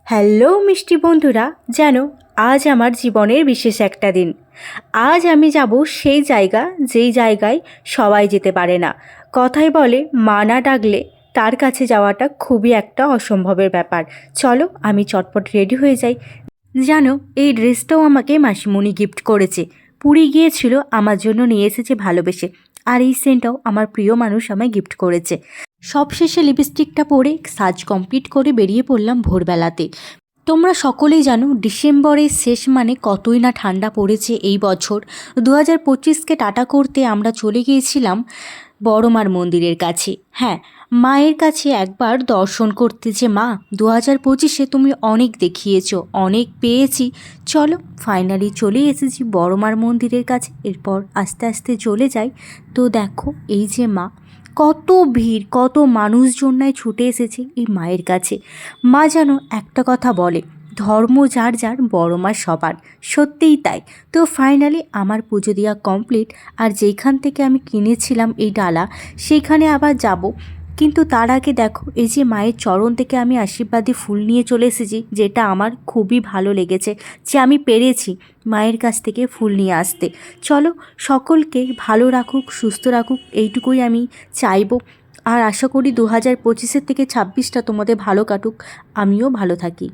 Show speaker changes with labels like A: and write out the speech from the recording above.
A: Hello মিষ্টি বন্ধুরা, জানো আজ আমার জীবনের বিশেষ একটা দিন। আজ আমি যাব সেই জায়গা যেই জায়গায় সবাই যেতে পারে না। কথায় বলে মা না ডাকলে তার কাছে যাওয়াটা খুবই একটা অসম্ভবের ব্যাপার। চলো আমি চটপট রেডি হয়ে যাই। জানো এই ড্রেসটাও আমাকে মাসিমণি গিফট করেছে। পুরী গিয়েছিল, আমার জন্য নিয়ে এসেছে ভালোবেসে। আর এই সেন্টটাও আমার প্রিয় মানুষ আমায় গিফট করেছে। সবশেষে লিপস্টিকটা পরে সাজ কমপ্লিট করে বেরিয়ে পড়লাম ভোরবেলাতে। তোমরা সকলেই জানো ডিসেম্বরের শেষ মানে কতই না ঠান্ডা পড়েছে এই বছর। 2025কে টাটা করতে আমরা চলে গিয়েছিলাম বড়মার মন্দিরের কাছে। হ্যাঁ, মায়ের কাছে একবার দর্শন করতে, যে মা 2025-এ তুমি অনেক দেখিয়েছো, অনেক পেয়েছি, চলো ফাইনালি চলে এসেছি বড়মার মন্দিরের কাছে। এরপর আস্তে আস্তে চলে যাই। তো দেখো এই যে মা, কত ভিড়, কত মানুষজনায় ছুটে এসেছে এই মায়ের কাছে। মা যেন একটা কথা বলে, ধর্ম যার যার, বড় মা সবার। সত্যিই তাই। তো ফাইনালি আমার পুজো দেওয়া কমপ্লিট। আর যেইখান থেকে আমি কিনেছিলাম এই ডালা, সেইখানে আবার যাব। কিন্তু তার আগে দেখো এই যে মায়ের চরণ থেকে আমি আশীর্বাদী ফুল নিয়ে চলে এসেছি, যেটা আমার খুবই ভালো লেগেছে যে আমি পেরেছি মায়ের কাছ থেকে ফুল নিয়ে আসতে। চলো সকলকে ভালো রাখুক, সুস্থ রাখুক, এইটুকুই আমি চাইবো। আর আশা করি 2025-এর থেকে 26টা তোমাদের ভালো কাটুক, আমিও ভালো থাকি।